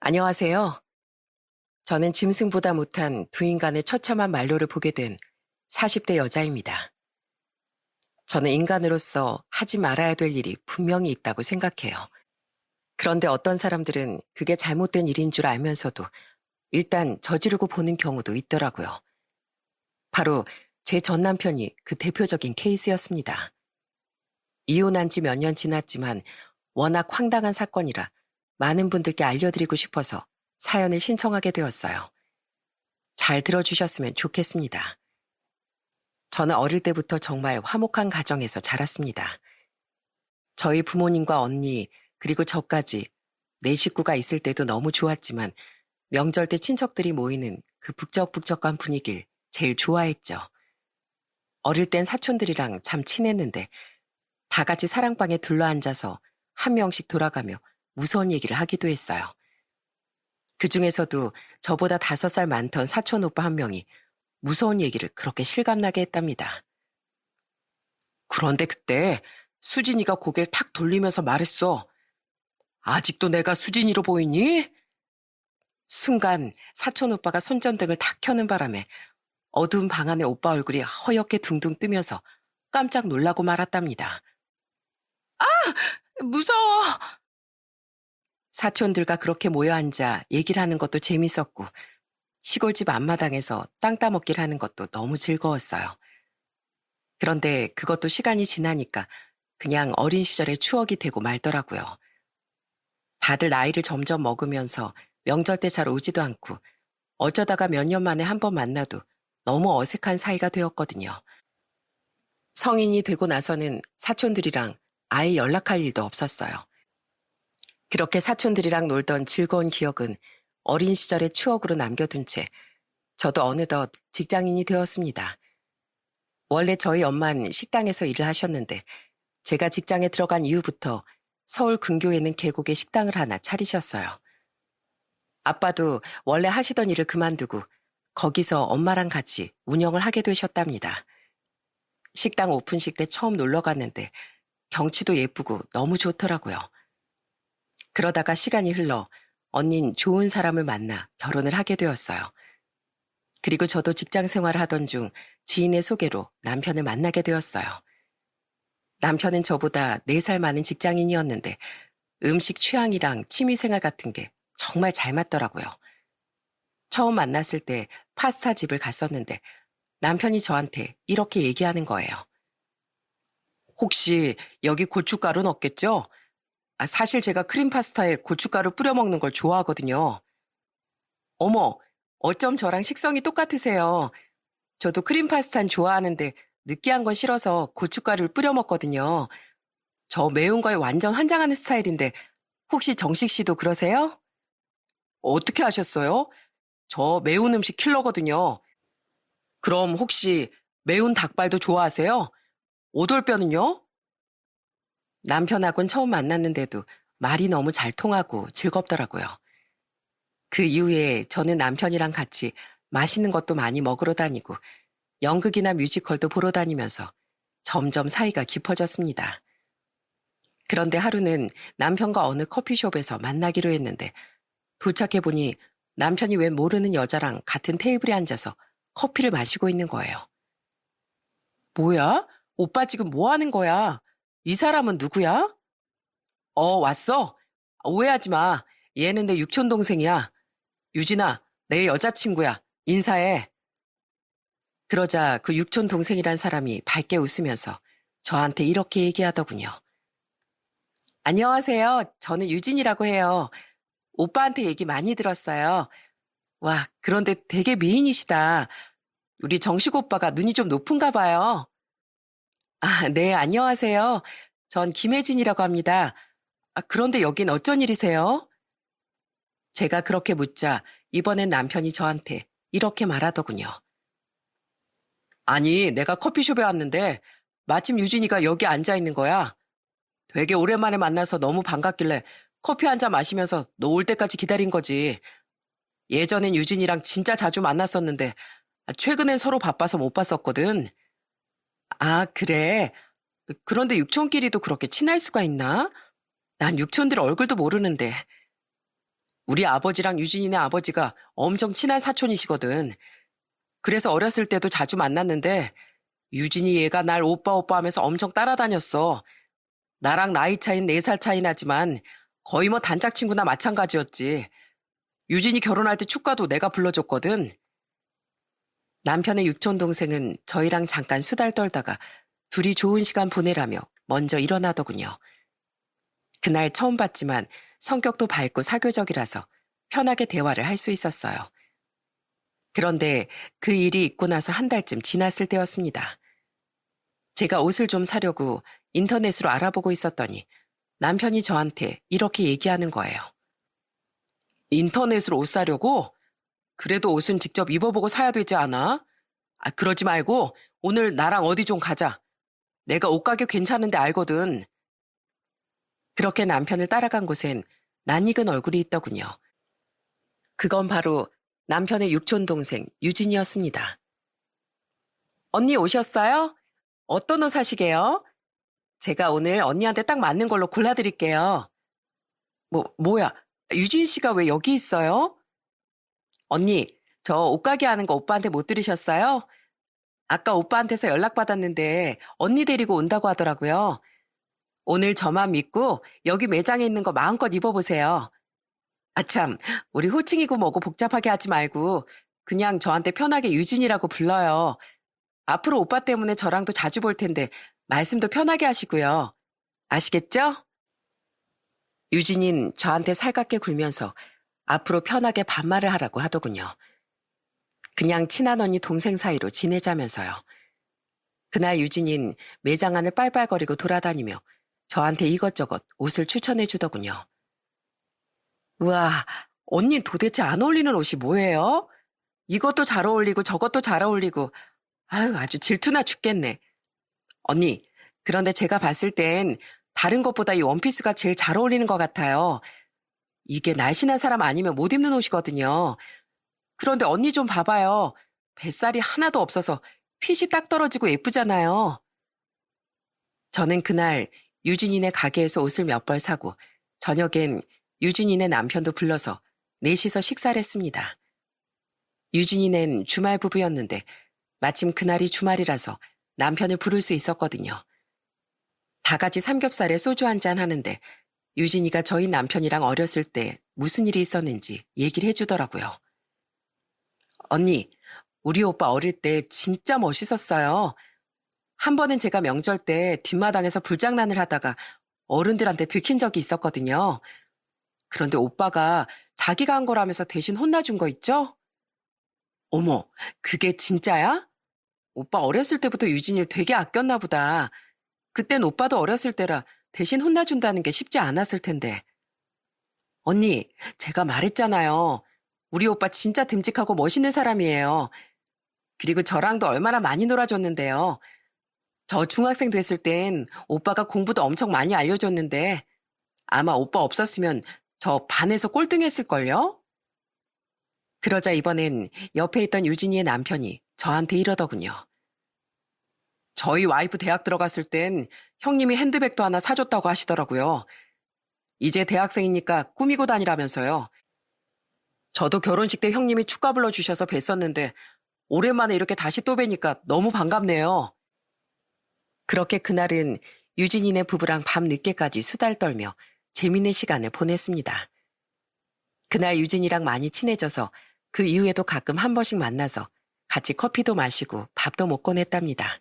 안녕하세요. 저는 짐승보다 못한 두 인간의 처참한 만료를 보게 된 40대 여자입니다. 저는 인간으로서 하지 말아야 될 일이 분명히 있다고 생각해요. 그런데 어떤 사람들은 그게 잘못된 일인 줄 알면서도 일단 저지르고 보는 경우도 있더라고요. 바로 제 전 남편이 그 대표적인 케이스였습니다. 이혼한 지 몇 년 지났지만 워낙 황당한 사건이라 많은 분들께 알려드리고 싶어서 사연을 신청하게 되었어요. 잘 들어주셨으면 좋겠습니다. 저는 어릴 때부터 정말 화목한 가정에서 자랐습니다. 저희 부모님과 언니, 그리고 저까지 네 식구가 있을 때도 너무 좋았지만 명절 때 친척들이 모이는 그 북적북적한 분위기를 제일 좋아했죠. 어릴 땐 사촌들이랑 참 친했는데 다 같이 사랑방에 둘러앉아서 한 명씩 돌아가며 무서운 얘기를 하기도 했어요. 그 중에서도 저보다 5살 많던 사촌 오빠 한 명이 무서운 얘기를 그렇게 실감나게 했답니다. 그런데 그때 수진이가 고개를 탁 돌리면서 말했어. 아직도 내가 수진이로 보이니? 순간 사촌 오빠가 손전등을 탁 켜는 바람에 어두운 방 안에 오빠 얼굴이 허옇게 둥둥 뜨면서 깜짝 놀라고 말았답니다. 무서워! 사촌들과 그렇게 모여 앉아 얘기를 하는 것도 재밌었고 시골집 앞마당에서 땅 따먹기를 하는 것도 너무 즐거웠어요. 그런데 그것도 시간이 지나니까 그냥 어린 시절의 추억이 되고 말더라고요. 다들 나이를 점점 먹으면서 명절 때 잘 오지도 않고 어쩌다가 몇 년 만에 한 번 만나도 너무 어색한 사이가 되었거든요. 성인이 되고 나서는 사촌들이랑 아예 연락할 일도 없었어요. 그렇게 사촌들이랑 놀던 즐거운 기억은 어린 시절의 추억으로 남겨둔 채 저도 어느덧 직장인이 되었습니다. 원래 저희 엄마는 식당에서 일을 하셨는데 제가 직장에 들어간 이후부터 서울 근교에 있는 계곡에 식당을 하나 차리셨어요. 아빠도 원래 하시던 일을 그만두고 거기서 엄마랑 같이 운영을 하게 되셨답니다. 식당 오픈식 때 처음 놀러 갔는데 경치도 예쁘고 너무 좋더라고요. 그러다가 시간이 흘러 언닌 좋은 사람을 만나 결혼을 하게 되었어요. 그리고 저도 직장 생활을 하던 중 지인의 소개로 남편을 만나게 되었어요. 남편은 저보다 4살 많은 직장인이었는데 음식 취향이랑 취미생활 같은 게 정말 잘 맞더라고요. 처음 만났을 때 파스타 집을 갔었는데 남편이 저한테 이렇게 얘기하는 거예요. 혹시 여기 고춧가루는 없겠죠? 사실 제가 크림 파스타에 고춧가루 뿌려 먹는 걸 좋아하거든요. 어머, 어쩜 저랑 식성이 똑같으세요. 저도 크림 파스타는 좋아하는데 느끼한 건 싫어서 고춧가루를 뿌려 먹거든요. 저 매운 거에 완전 환장하는 스타일인데 혹시 정식 씨도 그러세요? 어떻게 아셨어요? 저 매운 음식 킬러거든요. 그럼 혹시 매운 닭발도 좋아하세요? 오돌뼈는요? 남편하고는 처음 만났는데도 말이 너무 잘 통하고 즐겁더라고요. 그 이후에 저는 남편이랑 같이 맛있는 것도 많이 먹으러 다니고 연극이나 뮤지컬도 보러 다니면서 점점 사이가 깊어졌습니다. 그런데 하루는 남편과 어느 커피숍에서 만나기로 했는데 도착해보니 남편이 웬 모르는 여자랑 같은 테이블에 앉아서 커피를 마시고 있는 거예요. 뭐야? 오빠 지금 뭐 하는 거야? 이 사람은 누구야? 왔어? 오해하지 마. 얘는 내 육촌 동생이야. 유진아, 내 여자친구야. 인사해. 그러자 그 육촌 동생이란 사람이 밝게 웃으면서 저한테 이렇게 얘기하더군요. 안녕하세요. 저는 유진이라고 해요. 오빠한테 얘기 많이 들었어요. 와, 그런데 되게 미인이시다. 우리 정식 오빠가 눈이 좀 높은가 봐요. 네, 안녕하세요. 전 김혜진이라고 합니다. 그런데 여긴 어쩐 일이세요? 제가 그렇게 묻자 이번엔 남편이 저한테 이렇게 말하더군요. 아니, 내가 커피숍에 왔는데 마침 유진이가 여기 앉아 있는 거야. 되게 오랜만에 만나서 너무 반갑길래 커피 한 잔 마시면서 너 올 때까지 기다린 거지. 예전엔 유진이랑 진짜 자주 만났었는데 최근엔 서로 바빠서 못 봤었거든. 그래. 그런데 육촌끼리도 그렇게 친할 수가 있나? 난 육촌들 얼굴도 모르는데. 우리 아버지랑 유진이네 아버지가 엄청 친한 사촌이시거든. 그래서 어렸을 때도 자주 만났는데 유진이 얘가 날 오빠 오빠 하면서 엄청 따라다녔어. 나랑 나이 차이는 4살 차이 나지만 거의 뭐 단짝 친구나 마찬가지였지. 유진이 결혼할 때 축가도 내가 불러줬거든. 남편의 육촌 동생은 저희랑 잠깐 수달 떨다가 둘이 좋은 시간 보내라며 먼저 일어나더군요. 그날 처음 봤지만 성격도 밝고 사교적이라서 편하게 대화를 할 수 있었어요. 그런데 그 일이 있고 나서 한 달쯤 지났을 때였습니다. 제가 옷을 좀 사려고 인터넷으로 알아보고 있었더니 남편이 저한테 이렇게 얘기하는 거예요. 인터넷으로 옷 사려고? 그래도 옷은 직접 입어보고 사야 되지 않아? 아, 그러지 말고 오늘 나랑 어디 좀 가자. 내가 옷가게 괜찮은데 알거든. 그렇게 남편을 따라간 곳엔 낯익은 얼굴이 있더군요. 그건 바로 남편의 육촌 동생 유진이었습니다. 언니 오셨어요? 어떤 옷 사시게요? 제가 오늘 언니한테 딱 맞는 걸로 골라드릴게요. 뭐야? 유진 씨가 왜 여기 있어요? 언니, 저 옷가게 하는 거 오빠한테 못 들으셨어요? 아까 오빠한테서 연락받았는데 언니 데리고 온다고 하더라고요. 오늘 저만 믿고 여기 매장에 있는 거 마음껏 입어보세요. 아참, 우리 호칭이고 뭐고 복잡하게 하지 말고 그냥 저한테 편하게 유진이라고 불러요. 앞으로 오빠 때문에 저랑도 자주 볼 텐데 말씀도 편하게 하시고요. 아시겠죠? 유진인 저한테 살갑게 굴면서 앞으로 편하게 반말을 하라고 하더군요. 그냥 친한 언니 동생 사이로 지내자면서요. 그날 유진인 매장 안을 빨빨거리고 돌아다니며 저한테 이것저것 옷을 추천해 주더군요. 우와, 언니 도대체 안 어울리는 옷이 뭐예요? 이것도 잘 어울리고 저것도 잘 어울리고 아유 아주 질투나 죽겠네. 언니, 그런데 제가 봤을 땐 다른 것보다 이 원피스가 제일 잘 어울리는 것 같아요. 이게 날씬한 사람 아니면 못 입는 옷이거든요. 그런데 언니 좀 봐봐요. 뱃살이 하나도 없어서 핏이 딱 떨어지고 예쁘잖아요. 저는 그날 유진이네 가게에서 옷을 몇 벌 사고 저녁엔 유진이네 남편도 불러서 넷이서 식사를 했습니다. 유진이는 주말 부부였는데 마침 그날이 주말이라서 남편을 부를 수 있었거든요. 다 같이 삼겹살에 소주 한잔 하는데 유진이가 저희 남편이랑 어렸을 때 무슨 일이 있었는지 얘기를 해주더라고요. 언니, 우리 오빠 어릴 때 진짜 멋있었어요. 한 번은 제가 명절 때 뒷마당에서 불장난을 하다가 어른들한테 들킨 적이 있었거든요. 그런데 오빠가 자기가 한 거라면서 대신 혼나준 거 있죠? 어머, 그게 진짜야? 오빠 어렸을 때부터 유진이를 되게 아꼈나 보다. 그땐 오빠도 어렸을 때라 대신 혼나준다는 게 쉽지 않았을 텐데. 언니, 제가 말했잖아요. 우리 오빠 진짜 듬직하고 멋있는 사람이에요. 그리고 저랑도 얼마나 많이 놀아줬는데요. 저 중학생 됐을 땐 오빠가 공부도 엄청 많이 알려줬는데 아마 오빠 없었으면 저 반에서 꼴등했을걸요? 그러자 이번엔 옆에 있던 유진이의 남편이 저한테 이러더군요. 저희 와이프 대학 들어갔을 땐 형님이 핸드백도 하나 사줬다고 하시더라고요. 이제 대학생이니까 꾸미고 다니라면서요. 저도 결혼식 때 형님이 축가 불러주셔서 뵀었는데 오랜만에 이렇게 다시 또 뵈니까 너무 반갑네요. 그렇게 그날은 유진이네 부부랑 밤 늦게까지 수달 떨며 재밌는 시간을 보냈습니다. 그날 유진이랑 많이 친해져서 그 이후에도 가끔 한 번씩 만나서 같이 커피도 마시고 밥도 먹곤 했답니다.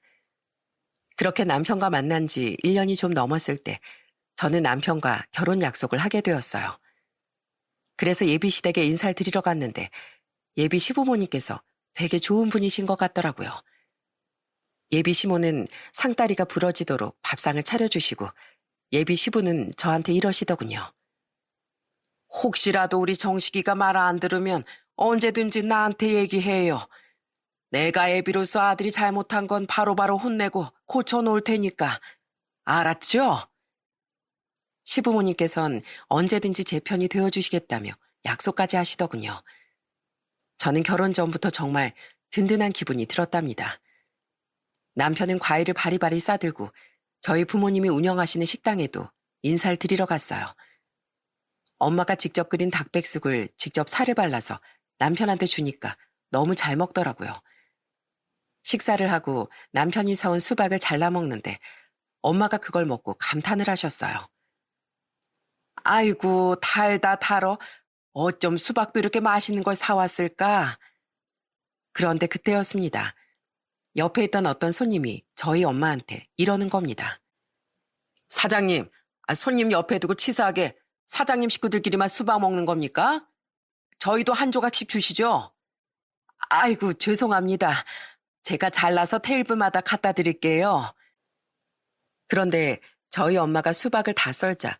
그렇게 남편과 만난 지 1년이 좀 넘었을 때 저는 남편과 결혼 약속을 하게 되었어요. 그래서 예비 시댁에 인사를 드리러 갔는데 예비 시부모님께서 되게 좋은 분이신 것 같더라고요. 예비 시모는 상다리가 부러지도록 밥상을 차려주시고 예비 시부는 저한테 이러시더군요. 혹시라도 우리 정식이가 말 안 들으면 언제든지 나한테 얘기해요. 내가 애비로서 아들이 잘못한 건 바로바로 혼내고 고쳐놓을 테니까. 알았죠? 시부모님께선 언제든지 제 편이 되어주시겠다며 약속까지 하시더군요. 저는 결혼 전부터 정말 든든한 기분이 들었답니다. 남편은 과일을 바리바리 싸들고 저희 부모님이 운영하시는 식당에도 인사를 드리러 갔어요. 엄마가 직접 끓인 닭백숙을 직접 살을 발라서 남편한테 주니까 너무 잘 먹더라고요. 식사를 하고 남편이 사온 수박을 잘라 먹는데 엄마가 그걸 먹고 감탄을 하셨어요. 아이고, 달다 달어. 어쩜 수박도 이렇게 맛있는 걸 사왔을까? 그런데 그때였습니다. 옆에 있던 어떤 손님이 저희 엄마한테 이러는 겁니다. 사장님, 손님 옆에 두고 치사하게 사장님 식구들끼리만 수박 먹는 겁니까? 저희도 한 조각씩 주시죠? 아이고, 죄송합니다. 제가 잘라서 테이블마다 갖다 드릴게요. 그런데 저희 엄마가 수박을 다 썰자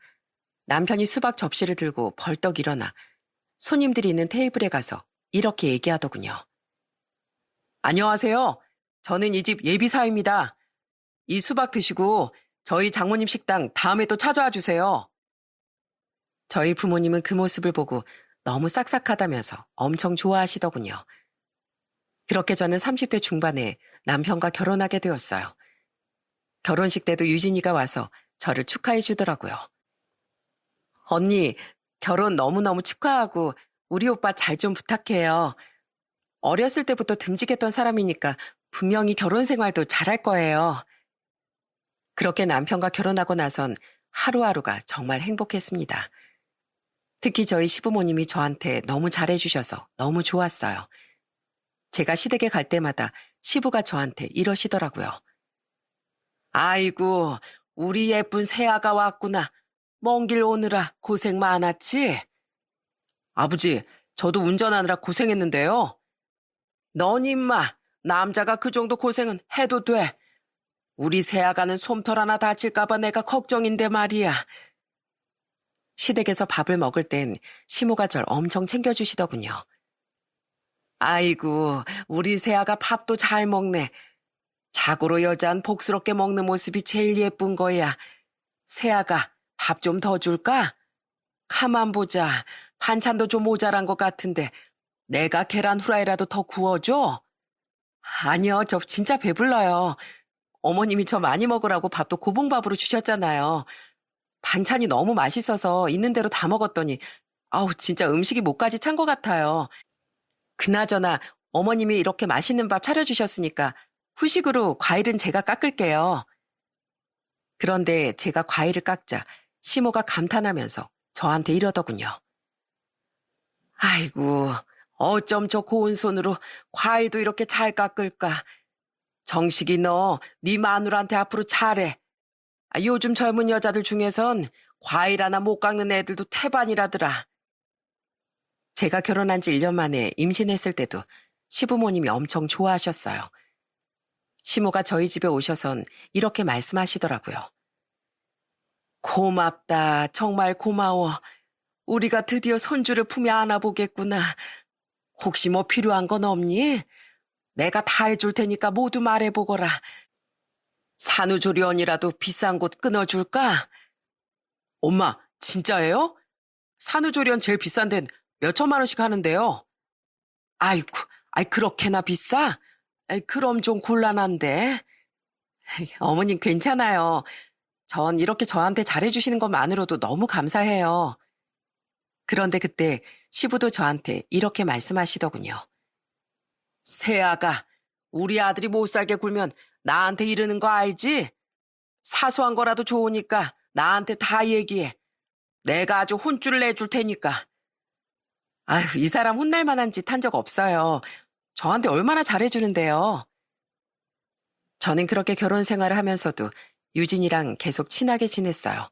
남편이 수박 접시를 들고 벌떡 일어나 손님들이 있는 테이블에 가서 이렇게 얘기하더군요. 안녕하세요. 저는 이 집 예비사입니다. 이 수박 드시고 저희 장모님 식당 다음에 또 찾아와 주세요. 저희 부모님은 그 모습을 보고 너무 싹싹하다면서 엄청 좋아하시더군요. 그렇게 저는 30대 중반에 남편과 결혼하게 되었어요. 결혼식 때도 유진이가 와서 저를 축하해 주더라고요. 언니, 결혼 너무너무 축하하고 우리 오빠 잘 좀 부탁해요. 어렸을 때부터 듬직했던 사람이니까 분명히 결혼 생활도 잘할 거예요. 그렇게 남편과 결혼하고 나선 하루하루가 정말 행복했습니다. 특히 저희 시부모님이 저한테 너무 잘해주셔서 너무 좋았어요. 제가 시댁에 갈 때마다 시부가 저한테 이러시더라고요. 아이고, 우리 예쁜 새아가 왔구나. 먼 길 오느라 고생 많았지? 아버지, 저도 운전하느라 고생했는데요. 넌 임마, 남자가 그 정도 고생은 해도 돼. 우리 새아가는 솜털 하나 다칠까봐 내가 걱정인데 말이야. 시댁에서 밥을 먹을 땐 시모가 절 엄청 챙겨주시더군요. 아이고, 우리 새아가 밥도 잘 먹네. 자고로 여자는 복스럽게 먹는 모습이 제일 예쁜 거야. 새아가 밥 좀 더 줄까? 가만 보자. 반찬도 좀 모자란 것 같은데 내가 계란 후라이라도 더 구워줘? 아니요, 저 진짜 배불러요. 어머님이 저 많이 먹으라고 밥도 고봉밥으로 주셨잖아요. 반찬이 너무 맛있어서 있는 대로 다 먹었더니 아우 진짜 음식이 목까지 찬 것 같아요. 그나저나 어머님이 이렇게 맛있는 밥 차려주셨으니까 후식으로 과일은 제가 깎을게요. 그런데 제가 과일을 깎자 시모가 감탄하면서 저한테 이러더군요. 아이고, 어쩜 저 고운 손으로 과일도 이렇게 잘 깎을까. 정식이 너, 네 마누라한테 앞으로 잘해. 요즘 젊은 여자들 중에선 과일 하나 못 깎는 애들도 태반이라더라. 제가 결혼한 지 1년 만에 임신했을 때도 시부모님이 엄청 좋아하셨어요. 시모가 저희 집에 오셔선 이렇게 말씀하시더라고요. 고맙다. 정말 고마워. 우리가 드디어 손주를 품에 안아보겠구나. 혹시 뭐 필요한 건 없니? 내가 다 해줄 테니까 모두 말해보거라. 산후조리원이라도 비싼 곳 끊어줄까? 엄마, 진짜예요? 산후조리원 제일 비싼 데는 몇 천만 원씩 하는데요. 아이고, 그렇게나 비싸? 그럼 좀 곤란한데. 어머님 괜찮아요. 전 이렇게 저한테 잘해주시는 것만으로도 너무 감사해요. 그런데 그때 시부도 저한테 이렇게 말씀하시더군요. 새아가, 우리 아들이 못 살게 굴면 나한테 이러는 거 알지? 사소한 거라도 좋으니까 나한테 다 얘기해. 내가 아주 혼쭐을 내줄 테니까. 아휴, 이 사람 혼날 만한 짓 한 적 없어요. 저한테 얼마나 잘해주는데요. 저는 그렇게 결혼 생활을 하면서도 유진이랑 계속 친하게 지냈어요.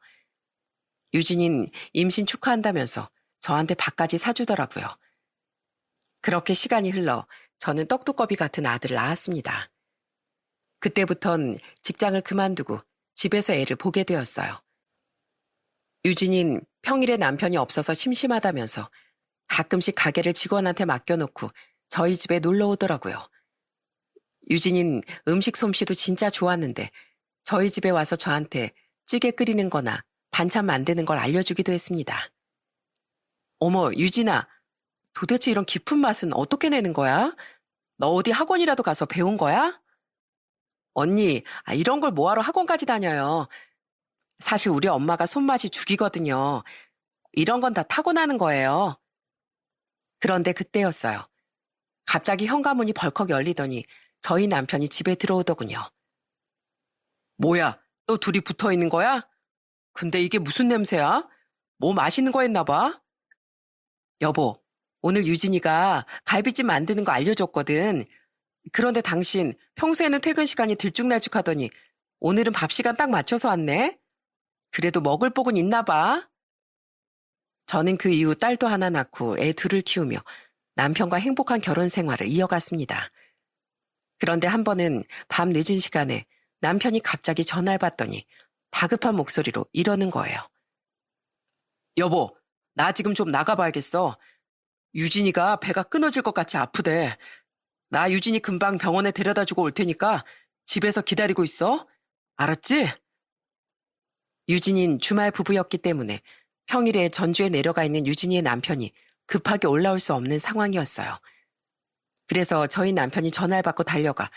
유진인 임신 축하한다면서 저한테 밥까지 사주더라고요. 그렇게 시간이 흘러 저는 떡두꺼비 같은 아들을 낳았습니다. 그때부턴 직장을 그만두고 집에서 애를 보게 되었어요. 유진인 평일에 남편이 없어서 심심하다면서 가끔씩 가게를 직원한테 맡겨놓고 저희 집에 놀러 오더라고요. 유진인 음식 솜씨도 진짜 좋았는데 저희 집에 와서 저한테 찌개 끓이는 거나 반찬 만드는 걸 알려주기도 했습니다. 어머, 유진아, 도대체 이런 깊은 맛은 어떻게 내는 거야? 너 어디 학원이라도 가서 배운 거야? 언니, 이런 걸 뭐하러 학원까지 다녀요? 사실 우리 엄마가 손맛이 죽이거든요. 이런 건 다 타고나는 거예요. 그런데 그때였어요. 갑자기 현관문이 벌컥 열리더니 저희 남편이 집에 들어오더군요. 뭐야, 또 둘이 붙어 있는 거야? 근데 이게 무슨 냄새야? 뭐 맛있는 거 했나 봐? 여보, 오늘 유진이가 갈비찜 만드는 거 알려줬거든. 그런데 당신 평소에는 퇴근 시간이 들쭉날쭉하더니 오늘은 밥 시간 딱 맞춰서 왔네? 그래도 먹을 복은 있나 봐. 저는 그 이후 딸도 하나 낳고 애 둘을 키우며 남편과 행복한 결혼 생활을 이어갔습니다. 그런데 한 번은 밤 늦은 시간에 남편이 갑자기 전화를 받더니 다급한 목소리로 이러는 거예요. 여보, 나 지금 좀 나가봐야겠어. 유진이가 배가 끊어질 것 같이 아프대. 나 유진이 금방 병원에 데려다 주고 올 테니까 집에서 기다리고 있어. 알았지? 유진인 주말 부부였기 때문에 평일에 전주에 내려가 있는 유진이의 남편이 급하게 올라올 수 없는 상황이었어요. 그래서 저희 남편이 전화를 받고 달려가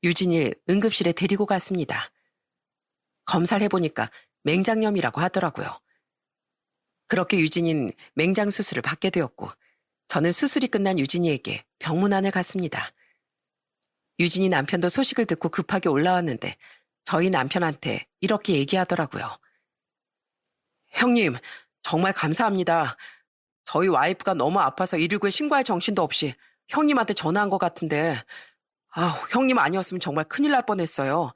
유진이를 응급실에 데리고 갔습니다. 검사를 해보니까 맹장염이라고 하더라고요. 그렇게 유진이는 맹장 수술을 받게 되었고 저는 수술이 끝난 유진이에게 병문안을 갔습니다. 유진이 남편도 소식을 듣고 급하게 올라왔는데 저희 남편한테 이렇게 얘기하더라고요. 형님, 정말 감사합니다. 저희 와이프가 너무 아파서 119에 신고할 정신도 없이 형님한테 전화한 것 같은데, 형님 아니었으면 정말 큰일 날 뻔했어요.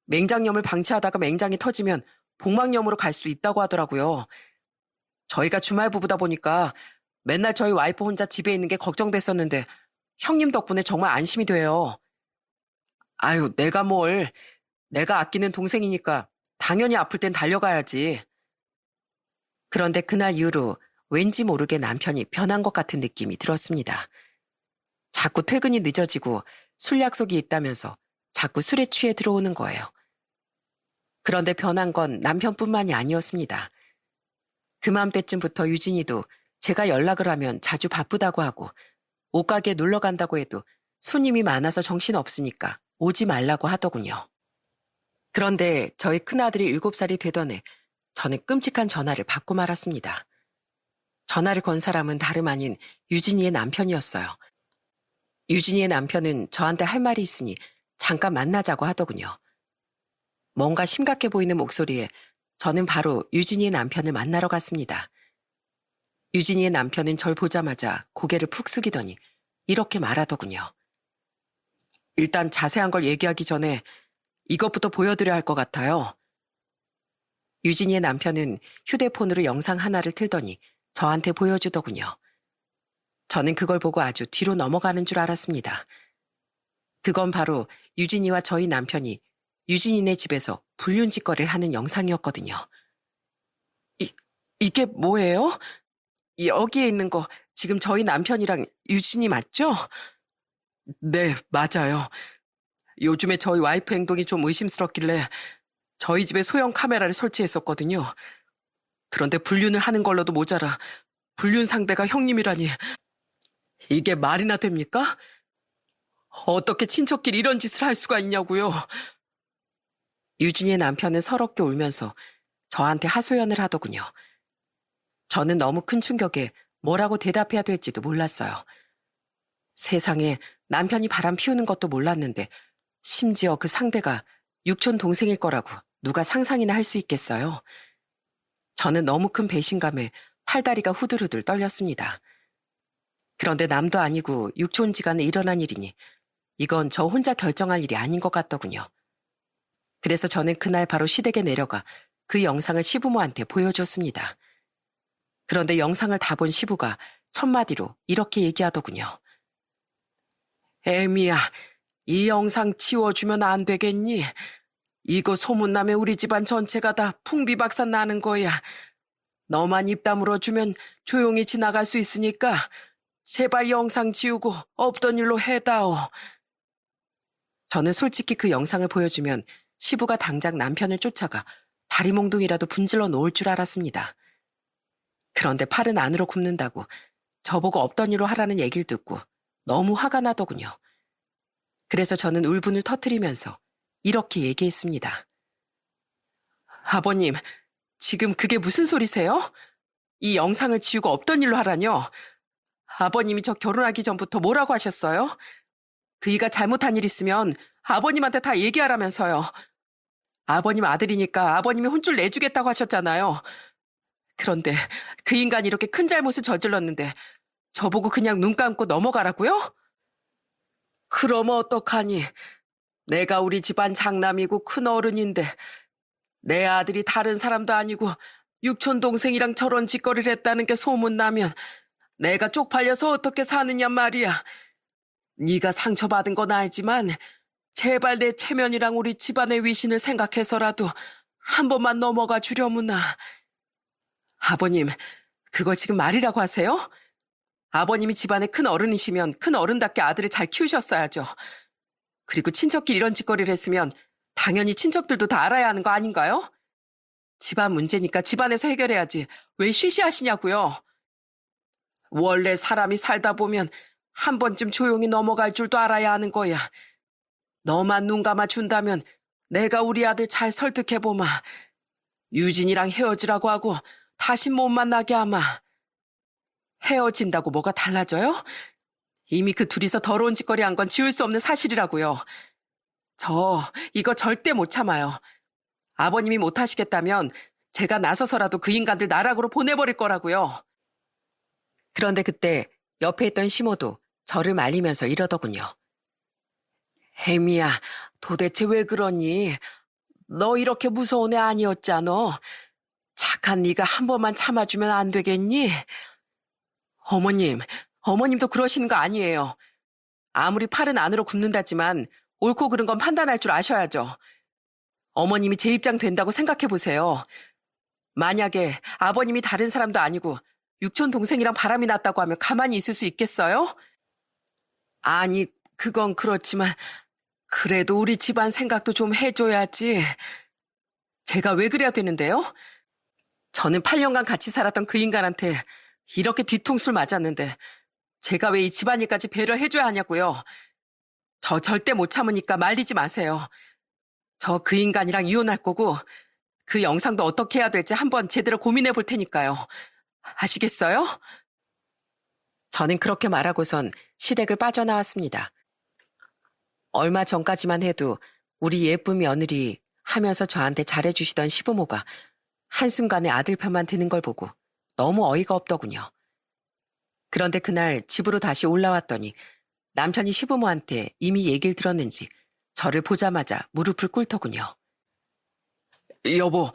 맹장염을 방치하다가 맹장이 터지면 복막염으로 갈 수 있다고 하더라고요. 저희가 주말 부부다 보니까 맨날 저희 와이프 혼자 집에 있는 게 걱정됐었는데 형님 덕분에 정말 안심이 돼요. 아유, 내가 뭘. 내가 아끼는 동생이니까 당연히 아플 땐 달려가야지. 그런데 그날 이후로 왠지 모르게 남편이 변한 것 같은 느낌이 들었습니다. 자꾸 퇴근이 늦어지고 술 약속이 있다면서 자꾸 술에 취해 들어오는 거예요. 그런데 변한 건 남편뿐만이 아니었습니다. 그맘때쯤부터 유진이도 제가 연락을 하면 자주 바쁘다고 하고 옷가게에 놀러 간다고 해도 손님이 많아서 정신없으니까 오지 말라고 하더군요. 그런데 저희 큰아들이 7살이 되던 해 저는 끔찍한 전화를 받고 말았습니다. 전화를 건 사람은 다름 아닌 유진이의 남편이었어요. 유진이의 남편은 저한테 할 말이 있으니 잠깐 만나자고 하더군요. 뭔가 심각해 보이는 목소리에 저는 바로 유진이의 남편을 만나러 갔습니다. 유진이의 남편은 절 보자마자 고개를 푹 숙이더니 이렇게 말하더군요. 일단 자세한 걸 얘기하기 전에 이것부터 보여드려야 할 것 같아요. 유진이의 남편은 휴대폰으로 영상 하나를 틀더니 저한테 보여주더군요. 저는 그걸 보고 아주 뒤로 넘어가는 줄 알았습니다. 그건 바로 유진이와 저희 남편이 유진이네 집에서 불륜짓거리를 하는 영상이었거든요. 이게 뭐예요? 여기에 있는 거 지금 저희 남편이랑 유진이 맞죠? 네, 맞아요. 요즘에 저희 와이프 행동이 좀 의심스럽길래 저희 집에 소형 카메라를 설치했었거든요. 그런데 불륜을 하는 걸로도 모자라 불륜 상대가 형님이라니 이게 말이나 됩니까? 어떻게 친척끼리 이런 짓을 할 수가 있냐고요. 유진이의 남편은 서럽게 울면서 저한테 하소연을 하더군요. 저는 너무 큰 충격에 뭐라고 대답해야 될지도 몰랐어요. 세상에 남편이 바람 피우는 것도 몰랐는데 심지어 그 상대가 육촌 동생일 거라고 누가 상상이나 할 수 있겠어요. 저는 너무 큰 배신감에 팔다리가 후들후들 떨렸습니다. 그런데 남도 아니고 육촌지간에 일어난 일이니 이건 저 혼자 결정할 일이 아닌 것 같더군요. 그래서 저는 그날 바로 시댁에 내려가 그 영상을 시부모한테 보여줬습니다. 그런데 영상을 다 본 시부가 첫마디로 이렇게 얘기하더군요. 애미야, 이 영상 치워주면 안 되겠니? 이거 소문나면 우리 집안 전체가 다 풍비박산 나는 거야. 너만 입 다물어주면 조용히 지나갈 수 있으니까 제발 영상 지우고 없던 일로 해다오. 저는 솔직히 그 영상을 보여주면 시부가 당장 남편을 쫓아가 다리몽둥이라도 분질러 놓을 줄 알았습니다. 그런데 팔은 안으로 굽는다고 저보고 없던 일로 하라는 얘기를 듣고 너무 화가 나더군요. 그래서 저는 울분을 터뜨리면서 이렇게 얘기했습니다. 아버님, 지금 그게 무슨 소리세요? 이 영상을 지우고 없던 일로 하라뇨? 아버님이 저 결혼하기 전부터 뭐라고 하셨어요? 그이가 잘못한 일 있으면 아버님한테 다 얘기하라면서요. 아버님 아들이니까 아버님이 혼쭐 내주겠다고 하셨잖아요. 그런데 그 인간이 이렇게 큰 잘못을 저질렀는데 저보고 그냥 눈 감고 넘어가라고요? 그럼 어떡하니? 내가 우리 집안 장남이고 큰 어른인데 내 아들이 다른 사람도 아니고 육촌 동생이랑 저런 짓거리를 했다는 게 소문나면 내가 쪽팔려서 어떻게 사느냐 말이야. 네가 상처받은 건 알지만 제발 내 체면이랑 우리 집안의 위신을 생각해서라도 한 번만 넘어가 주려무나. 아버님, 그걸 지금 말이라고 하세요? 아버님이 집안의 큰 어른이시면 큰 어른답게 아들을 잘 키우셨어야죠. 그리고 친척끼리 이런 짓거리를 했으면 당연히 친척들도 다 알아야 하는 거 아닌가요? 집안 문제니까 집안에서 해결해야지. 왜 쉬쉬하시냐고요? 원래 사람이 살다 보면 한 번쯤 조용히 넘어갈 줄도 알아야 하는 거야. 너만 눈 감아 준다면 내가 우리 아들 잘 설득해보마. 유진이랑 헤어지라고 하고 다시 못 만나게 하마. 헤어진다고 뭐가 달라져요? 이미 그 둘이서 더러운 짓거리 한 건 지울 수 없는 사실이라고요. 저 이거 절대 못 참아요. 아버님이 못 하시겠다면 제가 나서서라도 그 인간들 나락으로 보내버릴 거라고요. 그런데 그때 옆에 있던 시모도 저를 말리면서 이러더군요. 혜미야, 도대체 왜 그러니? 너 이렇게 무서운 애 아니었잖아. 착한 네가 한 번만 참아주면 안 되겠니? 어머님, 어머님도 그러시는 거 아니에요. 아무리 팔은 안으로 굽는다지만 옳고 그른 건 판단할 줄 아셔야죠. 어머님이 제 입장 된다고 생각해 보세요. 만약에 아버님이 다른 사람도 아니고 육촌 동생이랑 바람이 났다고 하면 가만히 있을 수 있겠어요? 아니, 그건 그렇지만 그래도 우리 집안 생각도 좀 해줘야지. 제가 왜 그래야 되는데요? 저는 8년간 같이 살았던 그 인간한테 이렇게 뒤통수를 맞았는데 제가 왜 이 집안일까지 배려를 해줘야 하냐고요. 저 절대 못 참으니까 말리지 마세요. 저 그 인간이랑 이혼할 거고 그 영상도 어떻게 해야 될지 한번 제대로 고민해 볼 테니까요. 아시겠어요? 저는 그렇게 말하고선 시댁을 빠져나왔습니다. 얼마 전까지만 해도 우리 예쁜 며느리 하면서 저한테 잘해주시던 시부모가 한순간에 아들 편만 드는 걸 보고 너무 어이가 없더군요. 그런데 그날 집으로 다시 올라왔더니 남편이 시부모한테 이미 얘기를 들었는지 저를 보자마자 무릎을 꿇더군요. 여보,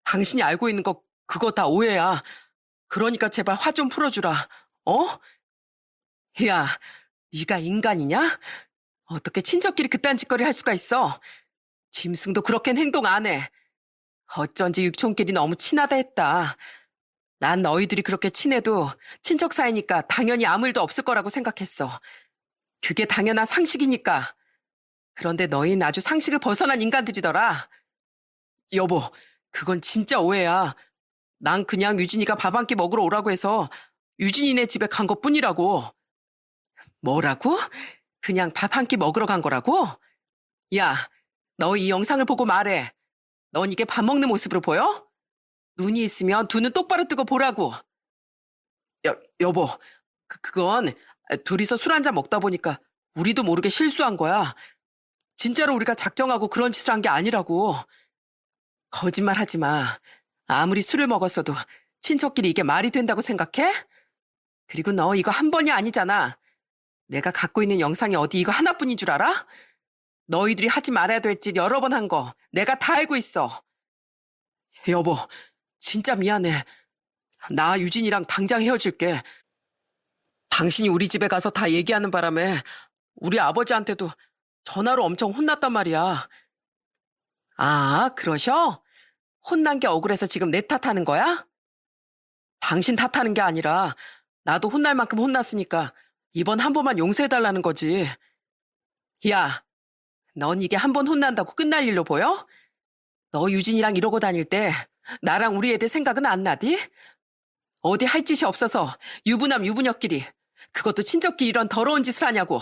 당신이 알고 있는 거 그거 다 오해야. 그러니까 제발 화 좀 풀어주라. 어? 야, 네가 인간이냐? 어떻게 친척끼리 그딴 짓거리 할 수가 있어? 짐승도 그렇게는 행동 안 해. 어쩐지 육촌끼리 너무 친하다 했다. 난 너희들이 그렇게 친해도 친척 사이니까 당연히 아무 일도 없을 거라고 생각했어. 그게 당연한 상식이니까. 그런데 너희는 아주 상식을 벗어난 인간들이더라. 여보, 그건 진짜 오해야. 난 그냥 유진이가 밥 한 끼 먹으러 오라고 해서 유진이네 집에 간 것뿐이라고. 뭐라고? 그냥 밥 한 끼 먹으러 간 거라고? 야, 너 이 영상을 보고 말해. 넌 이게 밥 먹는 모습으로 보여? 눈이 있으면 두 눈 똑바로 뜨고 보라고. 여보, 그건 둘이서 술 한잔 먹다 보니까 우리도 모르게 실수한 거야. 진짜로 우리가 작정하고 그런 짓을 한 게 아니라고. 거짓말 하지 마. 아무리 술을 먹었어도 친척끼리 이게 말이 된다고 생각해? 그리고 너 이거 한 번이 아니잖아. 내가 갖고 있는 영상이 어디 이거 하나뿐인 줄 알아? 너희들이 하지 말아야 될 짓 여러 번 한 거 내가 다 알고 있어. 여보, 진짜 미안해. 나 유진이랑 당장 헤어질게. 당신이 우리 집에 가서 다 얘기하는 바람에 우리 아버지한테도 전화로 엄청 혼났단 말이야. 아, 그러셔? 혼난 게 억울해서 지금 내 탓하는 거야? 당신 탓하는 게 아니라 나도 혼날 만큼 혼났으니까 이번 한 번만 용서해달라는 거지. 야, 넌 이게 한 번 혼난다고 끝날 일로 보여? 너 유진이랑 이러고 다닐 때 나랑 우리 애들 생각은 안 나디? 어디 할 짓이 없어서 유부남 유부녀끼리 그것도 친척끼리 이런 더러운 짓을 하냐고.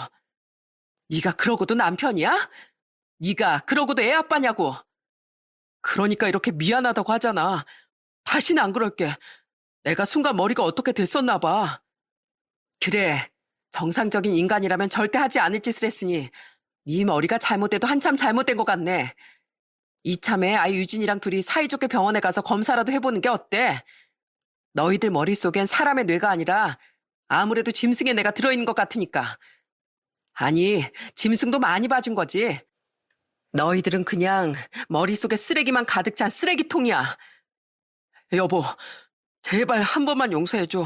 네가 그러고도 남편이야? 네가 그러고도 애 아빠냐고. 그러니까 이렇게 미안하다고 하잖아. 다시는 안 그럴게. 내가 순간 머리가 어떻게 됐었나 봐. 그래, 정상적인 인간이라면 절대 하지 않을 짓을 했으니 네 머리가 잘못돼도 한참 잘못된 것 같네. 이참에 아이 유진이랑 둘이 사이좋게 병원에 가서 검사라도 해보는 게 어때? 너희들 머릿속엔 사람의 뇌가 아니라 아무래도 짐승의 뇌가 들어있는 것 같으니까. 아니, 짐승도 많이 봐준 거지. 너희들은 그냥 머릿속에 쓰레기만 가득 찬 쓰레기통이야. 여보, 제발 한 번만 용서해줘.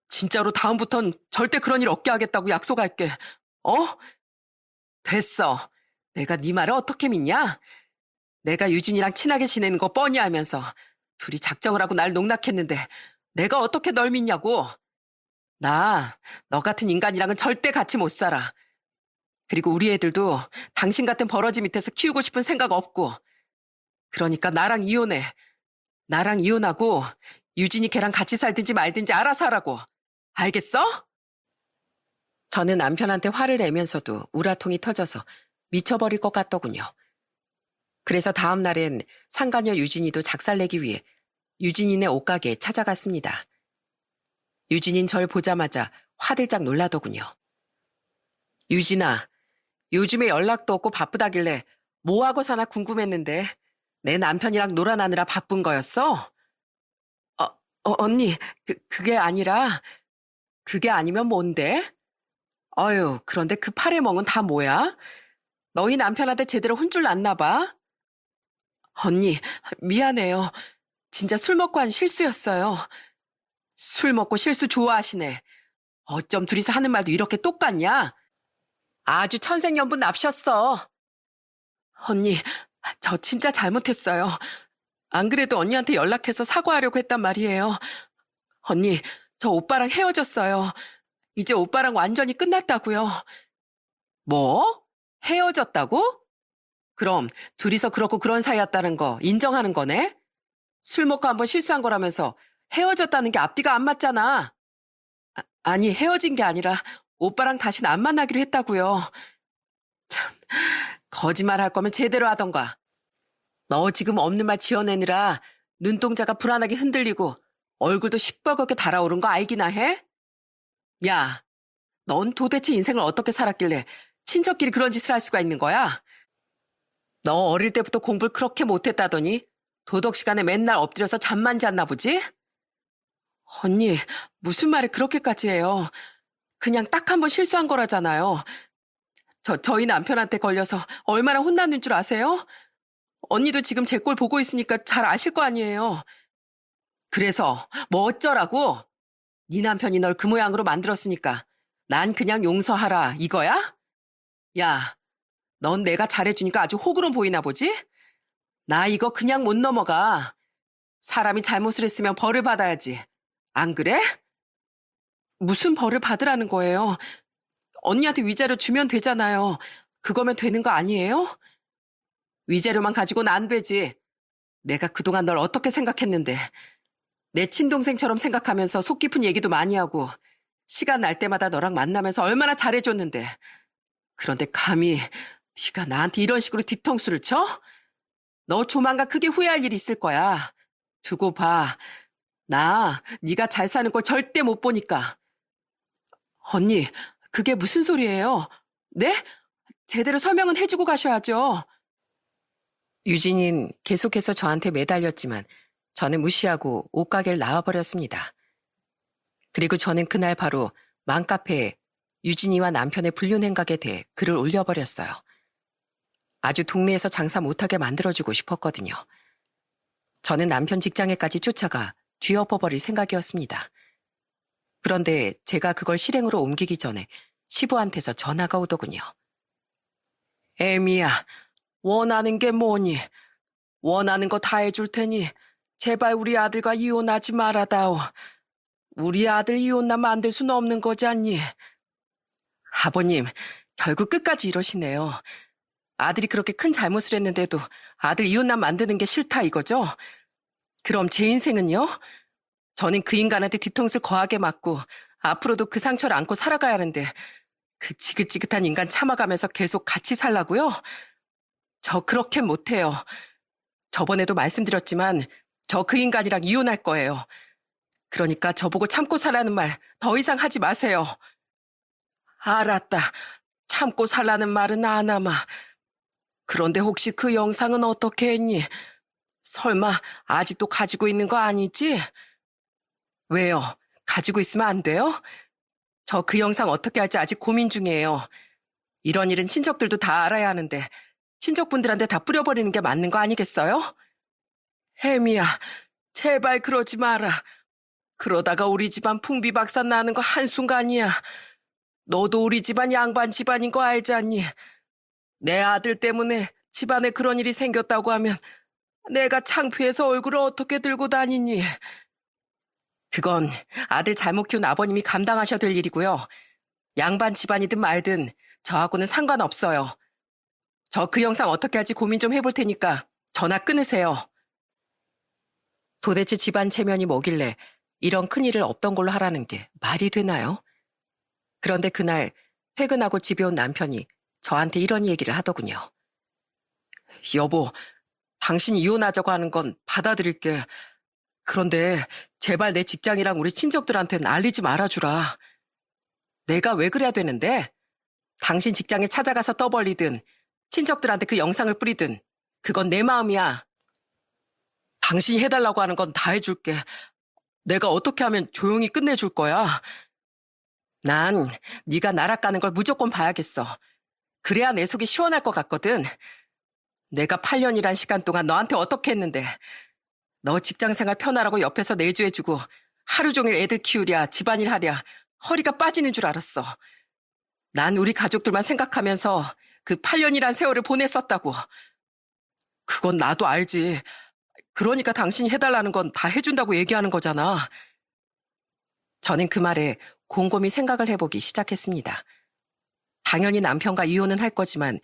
진짜로 다음부턴 절대 그런 일 없게 하겠다고 약속할게. 어? 됐어. 내가 네 말을 어떻게 믿냐? 내가 유진이랑 친하게 지내는 거 뻔히 알면서 둘이 작정을 하고 날 농락했는데 내가 어떻게 널 믿냐고. 나 너 같은 인간이랑은 절대 같이 못 살아. 그리고 우리 애들도 당신 같은 버러지 밑에서 키우고 싶은 생각 없고. 그러니까 나랑 이혼해. 나랑 이혼하고 유진이 걔랑 같이 살든지 말든지 알아서 하라고. 알겠어? 저는 남편한테 화를 내면서도 우라통이 터져서 미쳐버릴 것 같더군요. 그래서 다음 날엔 상간녀 유진이도 작살내기 위해 유진이네 옷가게에 찾아갔습니다. 유진인 절 보자마자 화들짝 놀라더군요. 유진아, 요즘에 연락도 없고 바쁘다길래 뭐하고 사나 궁금했는데 내 남편이랑 놀아나느라 바쁜 거였어? 언니, 그게 아니라, 그게 아니면 뭔데? 어휴, 그런데 그 팔의 멍은 다 뭐야? 너희 남편한테 제대로 혼쭐 났나 봐? 언니, 미안해요. 진짜 술 먹고 한 실수였어요. 술 먹고 실수 좋아하시네. 어쩜 둘이서 하는 말도 이렇게 똑같냐? 아주 천생연분 납셨어. 언니, 저 진짜 잘못했어요. 안 그래도 언니한테 연락해서 사과하려고 했단 말이에요. 언니, 저 오빠랑 헤어졌어요. 이제 오빠랑 완전히 끝났다고요. 뭐? 헤어졌다고? 그럼 둘이서 그렇고 그런 사이였다는 거 인정하는 거네? 술 먹고 한번 실수한 거라면서 헤어졌다는 게 앞뒤가 안 맞잖아. 아니, 헤어진 게 아니라 오빠랑 다시는 안 만나기로 했다고요. 참, 거짓말 할 거면 제대로 하던가. 너 지금 없는 말 지어내느라 눈동자가 불안하게 흔들리고 얼굴도 시뻘겋게 달아오른 거 알기나 해? 야, 넌 도대체 인생을 어떻게 살았길래 친척끼리 그런 짓을 할 수가 있는 거야? 너 어릴 때부터 공부를 그렇게 못했다더니 도덕 시간에 맨날 엎드려서 잠만 잤나 보지? 언니, 무슨 말을 그렇게까지 해요? 그냥 딱 한 번 실수한 거라잖아요. 저희 남편한테 걸려서 얼마나 혼났는 줄 아세요? 언니도 지금 제 꼴 보고 있으니까 잘 아실 거 아니에요. 그래서 뭐 어쩌라고? 네 남편이 널 그 모양으로 만들었으니까 난 그냥 용서하라 이거야? 야, 넌 내가 잘해주니까 아주 호구로 보이나 보지? 나 이거 그냥 못 넘어가. 사람이 잘못을 했으면 벌을 받아야지. 안 그래? 무슨 벌을 받으라는 거예요? 언니한테 위자료 주면 되잖아요. 그거면 되는 거 아니에요? 위자료만 가지고는 안 되지. 내가 그동안 널 어떻게 생각했는데. 내 친동생처럼 생각하면서 속 깊은 얘기도 많이 하고 시간 날 때마다 너랑 만나면서 얼마나 잘해줬는데. 그런데 감히 네가 나한테 이런 식으로 뒤통수를 쳐? 너 조만간 크게 후회할 일이 있을 거야. 두고 봐. 나 네가 잘 사는 걸 절대 못 보니까. 언니, 그게 무슨 소리예요? 네? 제대로 설명은 해주고 가셔야죠. 유진인 계속해서 저한테 매달렸지만 저는 무시하고 옷가게를 나와버렸습니다. 그리고 저는 그날 바로 맘카페에 유진이와 남편의 불륜 행각에 대해 글을 올려버렸어요. 아주 동네에서 장사 못하게 만들어주고 싶었거든요. 저는 남편 직장에까지 쫓아가 뒤엎어버릴 생각이었습니다. 그런데 제가 그걸 실행으로 옮기기 전에 시부한테서 전화가 오더군요. 애미야, 원하는 게 뭐니? 원하는 거 다 해줄 테니 제발 우리 아들과 이혼하지 말아다오. 우리 아들 이혼나 만들 수는 없는 거잖니. 아버님, 결국 끝까지 이러시네요. 아들이 그렇게 큰 잘못을 했는데도 아들 이혼남 만드는 게 싫다 이거죠? 그럼 제 인생은요? 저는 그 인간한테 뒤통수를 거하게 맞고 앞으로도 그 상처를 안고 살아가야 하는데 그 지긋지긋한 인간 참아가면서 계속 같이 살라고요? 저 그렇게 못해요. 저번에도 말씀드렸지만 저 그 인간이랑 이혼할 거예요. 그러니까 저보고 참고 살라는 말 더 이상 하지 마세요. 알았다. 참고 살라는 말은 안 하마. 그런데 혹시 그 영상은 어떻게 했니? 설마 아직도 가지고 있는 거 아니지? 왜요? 가지고 있으면 안 돼요? 저 그 영상 어떻게 할지 아직 고민 중이에요. 이런 일은 친척들도 다 알아야 하는데 친척분들한테 다 뿌려버리는 게 맞는 거 아니겠어요? 혜미야, 제발 그러지 마라. 그러다가 우리 집안 풍비박산 나는 거 한순간이야. 너도 우리 집안 양반 집안인 거 알지 않니? 내 아들 때문에 집안에 그런 일이 생겼다고 하면 내가 창피해서 얼굴을 어떻게 들고 다니니? 그건 아들 잘못 키운 아버님이 감당하셔야 될 일이고요. 양반 집안이든 말든 저하고는 상관없어요. 저 그 영상 어떻게 할지 고민 좀 해볼 테니까 전화 끊으세요. 도대체 집안 체면이 뭐길래 이런 큰일을 없던 걸로 하라는 게 말이 되나요? 그런데 그날 퇴근하고 집에 온 남편이 저한테 이런 얘기를 하더군요. 여보, 당신 이혼하자고 하는 건 받아들일게. 그런데 제발 내 직장이랑 우리 친척들한테는 알리지 말아주라. 내가 왜 그래야 되는데? 당신 직장에 찾아가서 떠벌리든 친척들한테 그 영상을 뿌리든 그건 내 마음이야. 당신이 해달라고 하는 건 다 해줄게. 내가 어떻게 하면 조용히 끝내줄 거야. 난 네가 나락가는 걸 무조건 봐야겠어. 그래야 내 속이 시원할 것 같거든. 내가 8년이란 시간 동안 너한테 어떻게 했는데 너 직장생활 편하라고 옆에서 내조해주고 하루 종일 애들 키우랴 집안일 하랴 허리가 빠지는 줄 알았어. 난 우리 가족들만 생각하면서 그 8년이란 세월을 보냈었다고. 그건 나도 알지. 그러니까 당신이 해달라는 건 다 해준다고 얘기하는 거잖아. 저는 그 말에 곰곰이 생각을 해보기 시작했습니다. 당연히 남편과 이혼은 할 거지만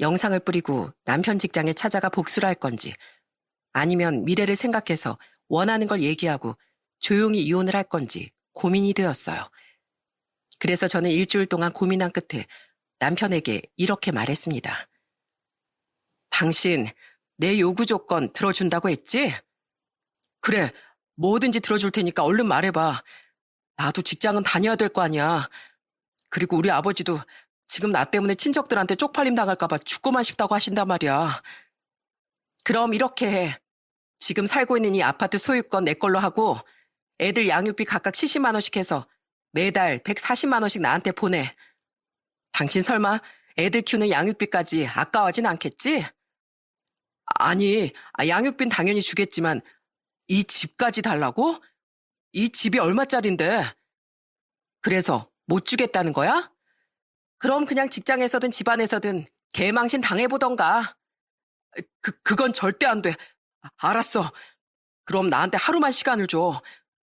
영상을 뿌리고 남편 직장에 찾아가 복수를 할 건지 아니면 미래를 생각해서 원하는 걸 얘기하고 조용히 이혼을 할 건지 고민이 되었어요. 그래서 저는 일주일 동안 고민한 끝에 남편에게 이렇게 말했습니다. 당신 내 요구 조건 들어준다고 했지? 그래, 뭐든지 들어줄 테니까 얼른 말해봐. 나도 직장은 다녀야 될 거 아니야. 그리고 우리 아버지도 지금 나 때문에 친척들한테 쪽팔림 당할까봐 죽고만 싶다고 하신단 말이야. 그럼 이렇게 해. 지금 살고 있는 이 아파트 소유권 내 걸로 하고 애들 양육비 각각 70만 원씩 해서 매달 140만 원씩 나한테 보내. 당신 설마 애들 키우는 양육비까지 아까워하진 않겠지? 아니, 양육비는 당연히 주겠지만 이 집까지 달라고? 이 집이 얼마짜린데? 그래서 못 주겠다는 거야? 그럼 그냥 직장에서든 집안에서든 개망신 당해보던가. 그건 절대 안 돼. 알았어. 그럼 나한테 하루만 시간을 줘.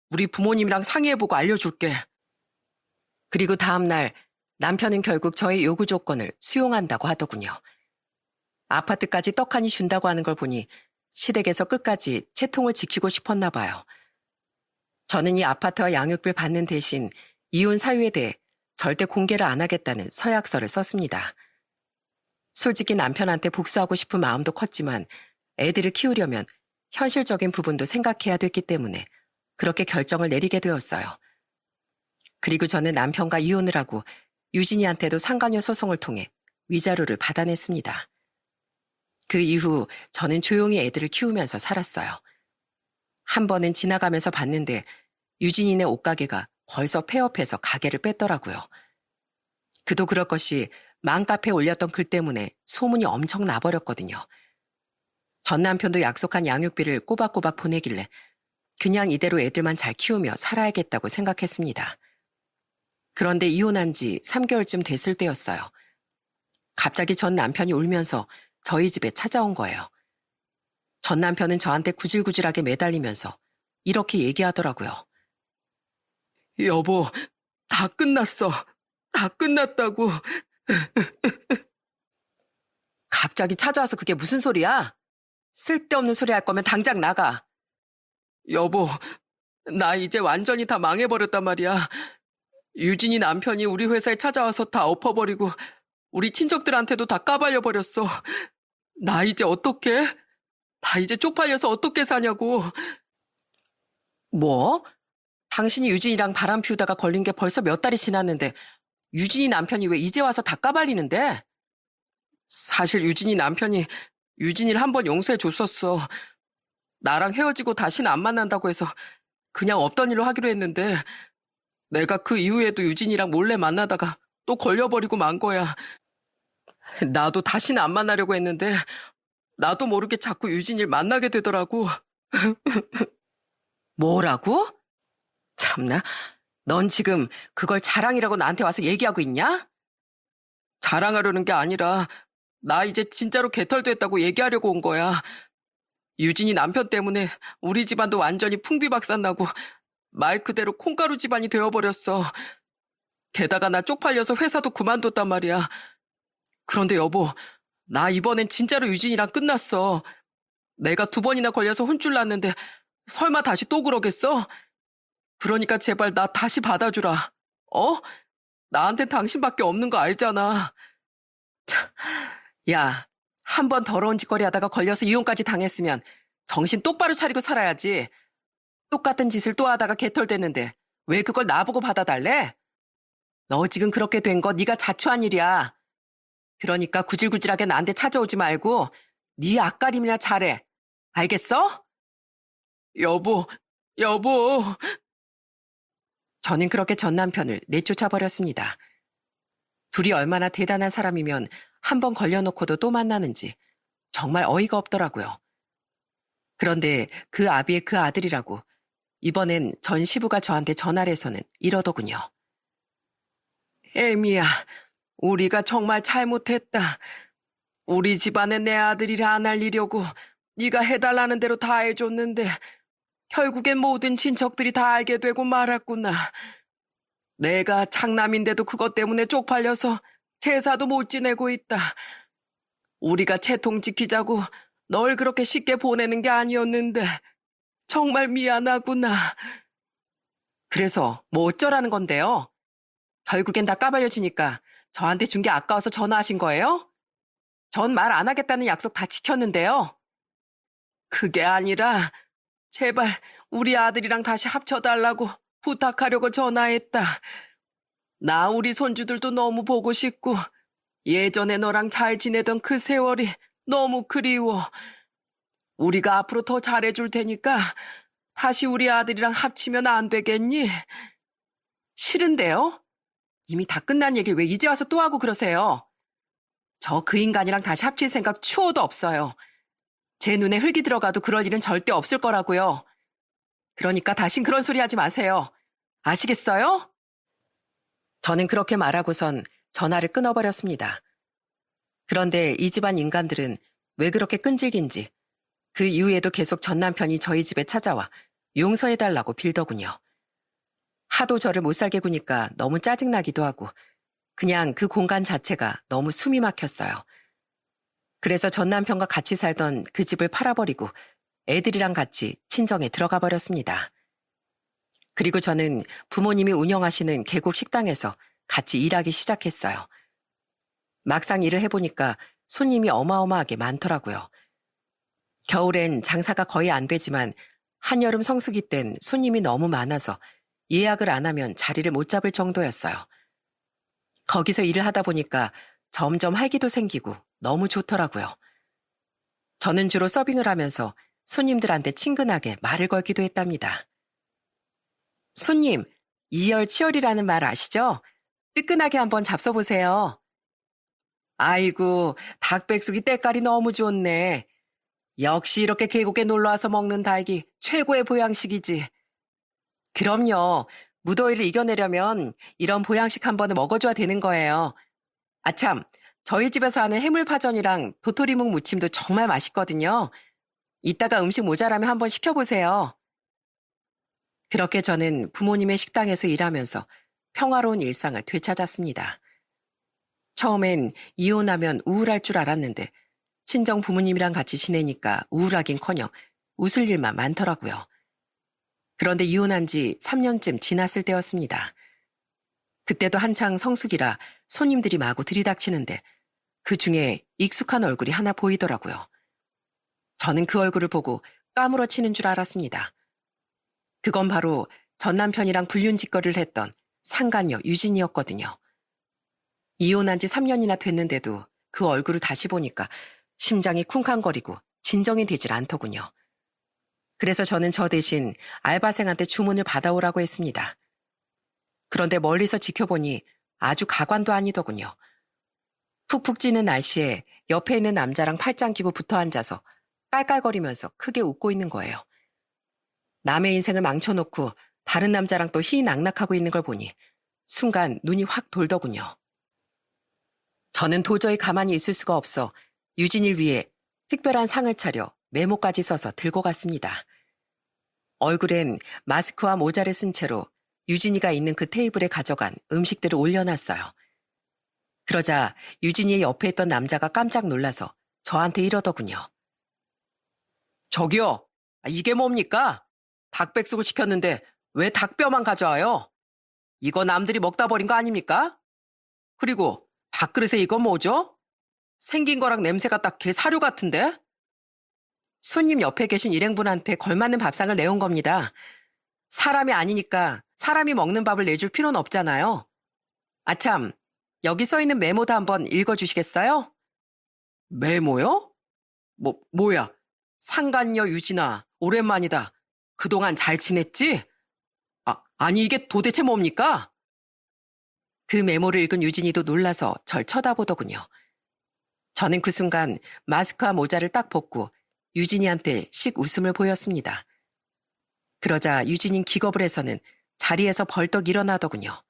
우리 부모님이랑 상의해보고 알려줄게. 그리고 다음날 남편은 결국 저의 요구 조건을 수용한다고 하더군요. 아파트까지 떡하니 준다고 하는 걸 보니 시댁에서 끝까지 채통을 지키고 싶었나 봐요. 저는 이 아파트와 양육비를 받는 대신 이혼 사유에 대해 절대 공개를 안 하겠다는 서약서를 썼습니다. 솔직히 남편한테 복수하고 싶은 마음도 컸지만 애들을 키우려면 현실적인 부분도 생각해야 됐기 때문에 그렇게 결정을 내리게 되었어요. 그리고 저는 남편과 이혼을 하고 유진이한테도 상간녀 소송을 통해 위자료를 받아냈습니다. 그 이후 저는 조용히 애들을 키우면서 살았어요. 한 번은 지나가면서 봤는데 유진이네 옷가게가 벌써 폐업해서 가게를 뺐더라고요. 그도 그럴 것이 맘카페에 올렸던 글 때문에 소문이 엄청 나버렸거든요. 전 남편도 약속한 양육비를 꼬박꼬박 보내길래 그냥 이대로 애들만 잘 키우며 살아야겠다고 생각했습니다. 그런데 이혼한 지 3개월쯤 됐을 때였어요. 갑자기 전 남편이 울면서 저희 집에 찾아온 거예요. 전 남편은 저한테 구질구질하게 매달리면서 이렇게 얘기하더라고요. 여보, 다 끝났어. 다 끝났다고. 갑자기 찾아와서 그게 무슨 소리야? 쓸데없는 소리 할 거면 당장 나가. 여보, 나 이제 완전히 다 망해버렸단 말이야. 유진이 남편이 우리 회사에 찾아와서 다 엎어버리고 우리 친척들한테도 다 까발려버렸어. 나 이제 어떡해? 나 이제 쪽팔려서 어떻게 사냐고. 뭐? 당신이 유진이랑 바람 피우다가 걸린 게 벌써 몇 달이 지났는데 유진이 남편이 왜 이제 와서 다 까발리는데? 사실 유진이 남편이 유진이를 한번 용서해 줬었어. 나랑 헤어지고 다시는 안 만난다고 해서 그냥 없던 일로 하기로 했는데 내가 그 이후에도 유진이랑 몰래 만나다가 또 걸려버리고 만 거야. 나도 다시는 안 만나려고 했는데 나도 모르게 자꾸 유진이를 만나게 되더라고. 뭐라고? 참나, 넌 지금 그걸 자랑이라고 나한테 와서 얘기하고 있냐? 자랑하려는 게 아니라 나 이제 진짜로 개털됐다고 얘기하려고 온 거야. 유진이 남편 때문에 우리 집안도 완전히 풍비박산나고 말 그대로 콩가루 집안이 되어버렸어. 게다가 나 쪽팔려서 회사도 그만뒀단 말이야. 그런데 여보, 나 이번엔 진짜로 유진이랑 끝났어. 내가 2번이나 걸려서 혼쭐 났는데 설마 다시 또 그러겠어? 그러니까 제발 나 다시 받아주라. 어? 나한텐 당신밖에 없는 거 알잖아. 야, 한 번 더러운 짓거리 하다가 걸려서 이혼까지 당했으면 정신 똑바로 차리고 살아야지. 똑같은 짓을 또 하다가 개털됐는데 왜 그걸 나보고 받아달래? 너 지금 그렇게 된 거 네가 자초한 일이야. 그러니까 구질구질하게 나한테 찾아오지 말고 네 앞가림이나 잘해. 알겠어? 여보, 여보. 저는 그렇게 전 남편을 내쫓아버렸습니다. 둘이 얼마나 대단한 사람이면 한 번 걸려놓고도 또 만나는지 정말 어이가 없더라고요. 그런데 그 아비의 그 아들이라고 이번엔 전 시부가 저한테 전화를 해서는 이러더군요. 애미야, 우리가 정말 잘못했다. 우리 집안에 내 아들이라 안 알리려고 네가 해달라는 대로 다 해줬는데 결국엔 모든 친척들이 다 알게 되고 말았구나. 내가 장남인데도 그것 때문에 쪽팔려서 제사도 못 지내고 있다. 우리가 채통 지키자고 널 그렇게 쉽게 보내는 게 아니었는데 정말 미안하구나. 그래서 뭐 어쩌라는 건데요? 결국엔 다 까발려지니까 저한테 준 게 아까워서 전화하신 거예요? 전 말 안 하겠다는 약속 다 지켰는데요. 그게 아니라 제발 우리 아들이랑 다시 합쳐달라고 부탁하려고 전화했다. 나 우리 손주들도 너무 보고 싶고 예전에 너랑 잘 지내던 그 세월이 너무 그리워. 우리가 앞으로 더 잘해줄 테니까 다시 우리 아들이랑 합치면 안 되겠니? 싫은데요? 이미 다 끝난 얘기 왜 이제 와서 또 하고 그러세요? 저 그 인간이랑 다시 합칠 생각 추호도 없어요. 제 눈에 흙이 들어가도 그럴 일은 절대 없을 거라고요. 그러니까 다신 그런 소리 하지 마세요. 아시겠어요? 저는 그렇게 말하고선 전화를 끊어버렸습니다. 그런데 이 집안 인간들은 왜 그렇게 끈질긴지 그 이후에도 계속 전 남편이 저희 집에 찾아와 용서해달라고 빌더군요. 하도 저를 못 살게 구니까 너무 짜증나기도 하고 그냥 그 공간 자체가 너무 숨이 막혔어요. 그래서 전 남편과 같이 살던 그 집을 팔아버리고 애들이랑 같이 친정에 들어가 버렸습니다. 그리고 저는 부모님이 운영하시는 계곡 식당에서 같이 일하기 시작했어요. 막상 일을 해보니까 손님이 어마어마하게 많더라고요. 겨울엔 장사가 거의 안 되지만 한여름 성수기 땐 손님이 너무 많아서 예약을 안 하면 자리를 못 잡을 정도였어요. 거기서 일을 하다 보니까 점점 활기도 생기고 너무 좋더라고요. 저는 주로 서빙을 하면서 손님들한테 친근하게 말을 걸기도 했답니다. 손님, 이열치열이라는 말 아시죠? 뜨끈하게 한번 잡숴보세요. 아이고, 닭백숙이 때깔이 너무 좋네. 역시 이렇게 계곡에 놀러와서 먹는 닭이 최고의 보양식이지. 그럼요. 무더위를 이겨내려면 이런 보양식 한 번은 먹어줘야 되는 거예요. 아참, 저희 집에서 하는 해물파전이랑 도토리묵 무침도 정말 맛있거든요. 이따가 음식 모자라면 한번 시켜보세요. 그렇게 저는 부모님의 식당에서 일하면서 평화로운 일상을 되찾았습니다. 처음엔 이혼하면 우울할 줄 알았는데 친정 부모님이랑 같이 지내니까 우울하긴커녕 웃을 일만 많더라고요. 그런데 이혼한 지 3년쯤 지났을 때였습니다. 그때도 한창 성수기라 손님들이 마구 들이닥치는데 그 중에 익숙한 얼굴이 하나 보이더라고요. 저는 그 얼굴을 보고 까무러치는 줄 알았습니다. 그건 바로 전 남편이랑 불륜짓거리를 했던 상간녀 유진이었거든요. 이혼한 지 3년이나 됐는데도 그 얼굴을 다시 보니까 심장이 쿵쾅거리고 진정이 되질 않더군요. 그래서 저는 저 대신 알바생한테 주문을 받아오라고 했습니다. 그런데 멀리서 지켜보니 아주 가관도 아니더군요. 푹푹 찌는 날씨에 옆에 있는 남자랑 팔짱 끼고 붙어 앉아서 깔깔거리면서 크게 웃고 있는 거예요. 남의 인생을 망쳐놓고 다른 남자랑 또 희낙낙하고 있는 걸 보니 순간 눈이 확 돌더군요. 저는 도저히 가만히 있을 수가 없어 유진이를 위해 특별한 상을 차려 메모까지 써서 들고 갔습니다. 얼굴엔 마스크와 모자를 쓴 채로 유진이가 있는 그 테이블에 가져간 음식들을 올려놨어요. 그러자 유진이의 옆에 있던 남자가 깜짝 놀라서 저한테 이러더군요. 저기요, 이게 뭡니까? 닭백숙을 시켰는데 왜 닭뼈만 가져와요? 이거 남들이 먹다 버린 거 아닙니까? 그리고 밥그릇에 이건 뭐죠? 생긴 거랑 냄새가 딱 개 사료 같은데? 손님 옆에 계신 일행분한테 걸맞는 밥상을 내온 겁니다. 사람이 아니니까 사람이 먹는 밥을 내줄 필요는 없잖아요. 아참, 여기 써 있는 메모도 한번 읽어주시겠어요? 메모요? 뭐야? 상간녀 유진아, 오랜만이다. 그동안 잘 지냈지? 아니 이게 도대체 뭡니까? 그 메모를 읽은 유진이도 놀라서 절 쳐다보더군요. 저는 그 순간 마스크와 모자를 딱 벗고 유진이한테 씩 웃음을 보였습니다. 그러자 유진인 기겁을 해서는 자리에서 벌떡 일어나더군요.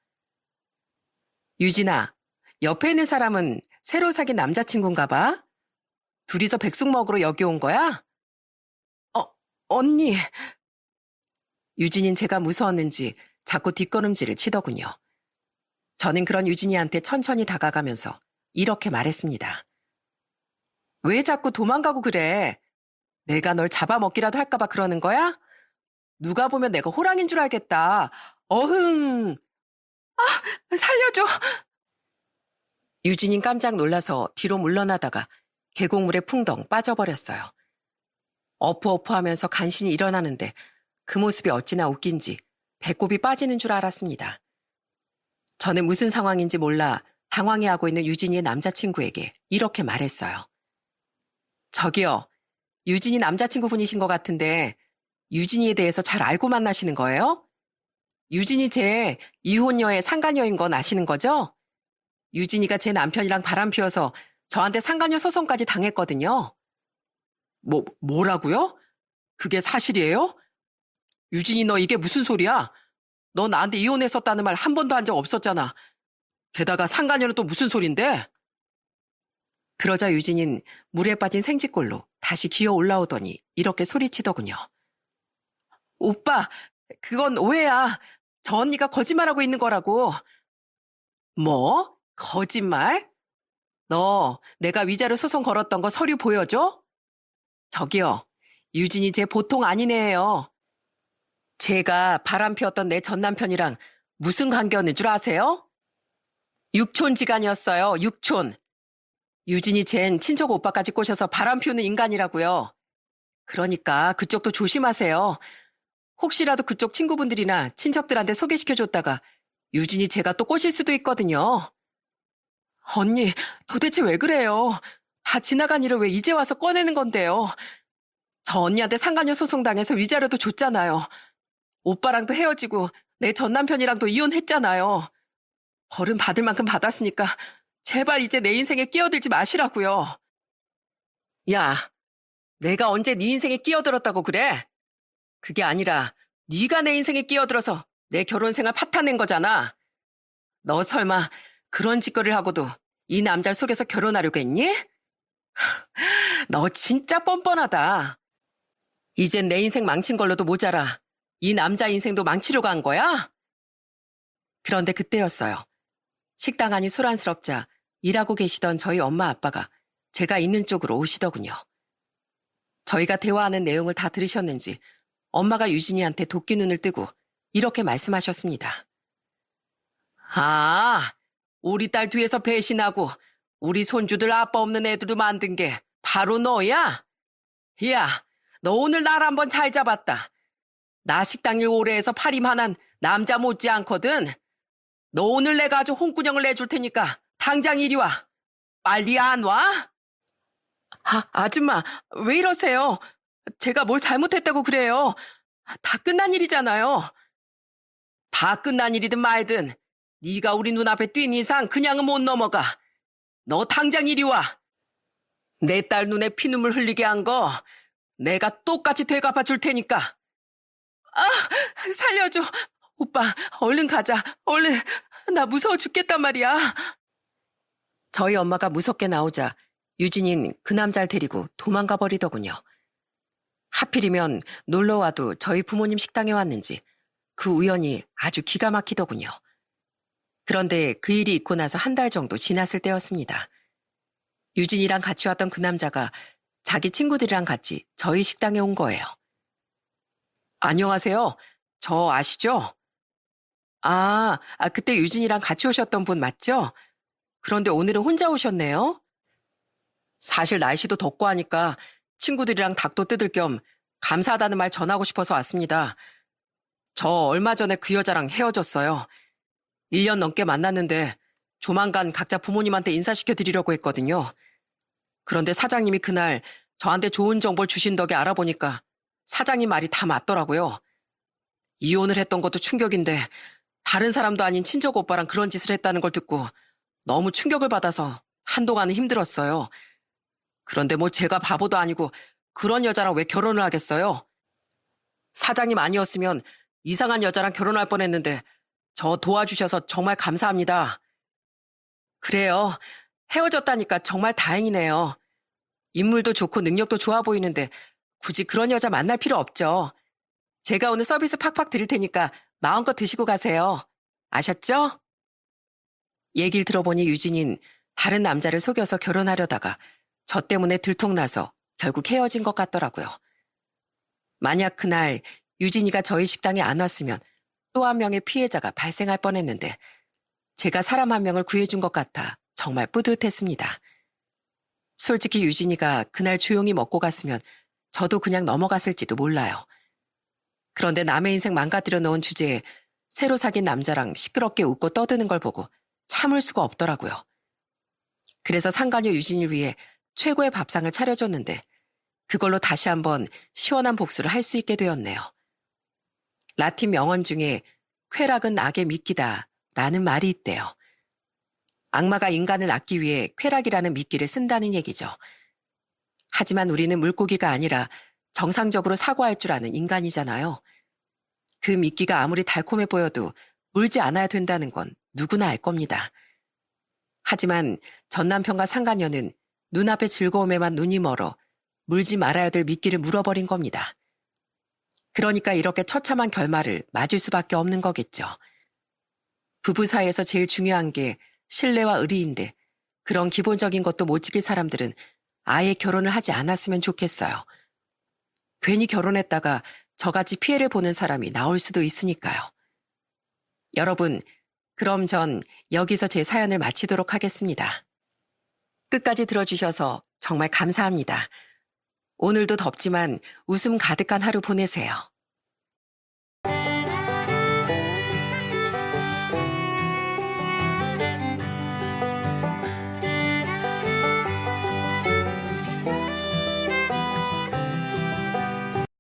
유진아, 옆에 있는 사람은 새로 사귄 남자친구인가 봐? 둘이서 백숙 먹으러 여기 온 거야? 언니. 유진인 제가 무서웠는지 자꾸 뒷걸음질을 치더군요. 저는 그런 유진이한테 천천히 다가가면서 이렇게 말했습니다. 왜 자꾸 도망가고 그래? 내가 널 잡아먹기라도 할까봐 그러는 거야? 누가 보면 내가 호랑인 줄 알겠다. 어흥. 살려줘. 유진인 깜짝 놀라서 뒤로 물러나다가 계곡물에 풍덩 빠져버렸어요. 어프어프하면서 간신히 일어나는데 그 모습이 어찌나 웃긴지 배꼽이 빠지는 줄 알았습니다. 저는 무슨 상황인지 몰라 당황해하고 있는 유진이의 남자친구에게 이렇게 말했어요. 저기요, 유진이 남자친구분이신 것 같은데 유진이에 대해서 잘 알고 만나시는 거예요? 유진이 제 이혼녀의 상간녀인 건 아시는 거죠? 유진이가 제 남편이랑 바람 피워서 저한테 상간녀 소송까지 당했거든요. 뭐라고요? 그게 사실이에요? 유진이 너 이게 무슨 소리야? 너 나한테 이혼했었다는 말 한 번도 한 적 없었잖아. 게다가 상간녀는 또 무슨 소린데? 그러자 유진인 물에 빠진 생쥐꼴로 다시 기어 올라오더니 이렇게 소리치더군요. 오빠, 그건 오해야. 저 언니가 거짓말하고 있는 거라고. 뭐? 거짓말? 너 내가 위자료 소송 걸었던 거 서류 보여줘? 저기요, 유진이 제 보통 아니네요. 제가 바람 피웠던 내 전 남편이랑 무슨 관계였는 줄 아세요? 육촌지간이었어요, 육촌. 유진이 쟨 친척 오빠까지 꼬셔서 바람 피우는 인간이라고요. 그러니까 그쪽도 조심하세요. 혹시라도 그쪽 친구분들이나 친척들한테 소개시켜줬다가 유진이 제가 또 꼬실 수도 있거든요. 언니, 도대체 왜 그래요? 다 지나간 일을 왜 이제 와서 꺼내는 건데요? 저 언니한테 상간녀 소송당해서 위자료도 줬잖아요. 오빠랑도 헤어지고 내 전 남편이랑도 이혼했잖아요. 벌은 받을 만큼 받았으니까 제발 이제 내 인생에 끼어들지 마시라고요. 야, 내가 언제 네 인생에 끼어들었다고 그래? 그게 아니라 네가 내 인생에 끼어들어서 내 결혼 생활 파탄낸 거잖아. 너 설마 그런 짓거리를 하고도 이 남자를 속여서 결혼하려고 했니? 너 진짜 뻔뻔하다. 이젠 내 인생 망친 걸로도 모자라. 이 남자 인생도 망치려고 한 거야? 그런데 그때였어요. 식당 안이 소란스럽자 일하고 계시던 저희 엄마 아빠가 제가 있는 쪽으로 오시더군요. 저희가 대화하는 내용을 다 들으셨는지 엄마가 유진이한테 도끼 눈을 뜨고 이렇게 말씀하셨습니다. 아, 우리 딸 뒤에서 배신하고 우리 손주들 아빠 없는 애들도 만든 게 바로 너야? 야, 너 오늘 날 한번 잘 잡았다. 나 식당 일 오래 해서 팔임하는 남자 못지 않거든. 너 오늘 내가 아주 홍군형을 내줄 테니까 당장 이리 와. 빨리 안 와? 아줌마, 왜 이러세요? 제가 뭘 잘못했다고 그래요? 다 끝난 일이잖아요. 다 끝난 일이든 말든 네가 우리 눈앞에 뛴 이상 그냥은 못 넘어가. 너 당장 이리 와. 내 딸 눈에 피눈물 흘리게 한 거 내가 똑같이 되갚아 줄 테니까. 살려줘. 오빠, 얼른 가자. 얼른. 나 무서워 죽겠단 말이야. 저희 엄마가 무섭게 나오자 유진인 그 남자를 데리고 도망가 버리더군요. 하필이면 놀러와도 저희 부모님 식당에 왔는지 그 우연이 아주 기가 막히더군요. 그런데 그 일이 있고 나서 한 달 정도 지났을 때였습니다. 유진이랑 같이 왔던 그 남자가 자기 친구들이랑 같이 저희 식당에 온 거예요. 안녕하세요. 저 아시죠? 그때 유진이랑 같이 오셨던 분 맞죠? 그런데 오늘은 혼자 오셨네요? 사실 날씨도 덥고 하니까 친구들이랑 닭도 뜯을 겸 감사하다는 말 전하고 싶어서 왔습니다. 저 얼마 전에 그 여자랑 헤어졌어요. 1년 넘게 만났는데 조만간 각자 부모님한테 인사시켜 드리려고 했거든요. 그런데 사장님이 그날 저한테 좋은 정보를 주신 덕에 알아보니까 사장님 말이 다 맞더라고요. 이혼을 했던 것도 충격인데 다른 사람도 아닌 친척 오빠랑 그런 짓을 했다는 걸 듣고 너무 충격을 받아서 한동안은 힘들었어요. 그런데 뭐 제가 바보도 아니고 그런 여자랑 왜 결혼을 하겠어요? 사장님 아니었으면 이상한 여자랑 결혼할 뻔했는데 저 도와주셔서 정말 감사합니다. 그래요. 헤어졌다니까 정말 다행이네요. 인물도 좋고 능력도 좋아 보이는데 굳이 그런 여자 만날 필요 없죠. 제가 오늘 서비스 팍팍 드릴 테니까 마음껏 드시고 가세요. 아셨죠? 얘기를 들어보니 유진인 다른 남자를 속여서 결혼하려다가 저 때문에 들통나서 결국 헤어진 것 같더라고요. 만약 그날 유진이가 저희 식당에 안 왔으면 또 한 명의 피해자가 발생할 뻔했는데 제가 사람 한 명을 구해준 것 같아 정말 뿌듯했습니다. 솔직히 유진이가 그날 조용히 먹고 갔으면 저도 그냥 넘어갔을지도 몰라요. 그런데 남의 인생 망가뜨려 놓은 주제에 새로 사귄 남자랑 시끄럽게 웃고 떠드는 걸 보고 참을 수가 없더라고요. 그래서 상간녀 유진이를 위해 최고의 밥상을 차려줬는데 그걸로 다시 한번 시원한 복수를 할 수 있게 되었네요. 라틴 명언 중에 쾌락은 악의 미끼다 라는 말이 있대요. 악마가 인간을 낳기 위해 쾌락이라는 미끼를 쓴다는 얘기죠. 하지만 우리는 물고기가 아니라 정상적으로 사고할 줄 아는 인간이잖아요. 그 미끼가 아무리 달콤해 보여도 물지 않아야 된다는 건 누구나 알 겁니다. 하지만 전 남편과 상간녀는 눈앞의 즐거움에만 눈이 멀어 물지 말아야 될 미끼를 물어버린 겁니다. 그러니까 이렇게 처참한 결말을 맞을 수밖에 없는 거겠죠. 부부 사이에서 제일 중요한 게 신뢰와 의리인데 그런 기본적인 것도 못 지킬 사람들은 아예 결혼을 하지 않았으면 좋겠어요. 괜히 결혼했다가 저같이 피해를 보는 사람이 나올 수도 있으니까요. 여러분, 그럼 전 여기서 제 사연을 마치도록 하겠습니다. 끝까지 들어주셔서 정말 감사합니다. 오늘도 덥지만 웃음 가득한 하루 보내세요.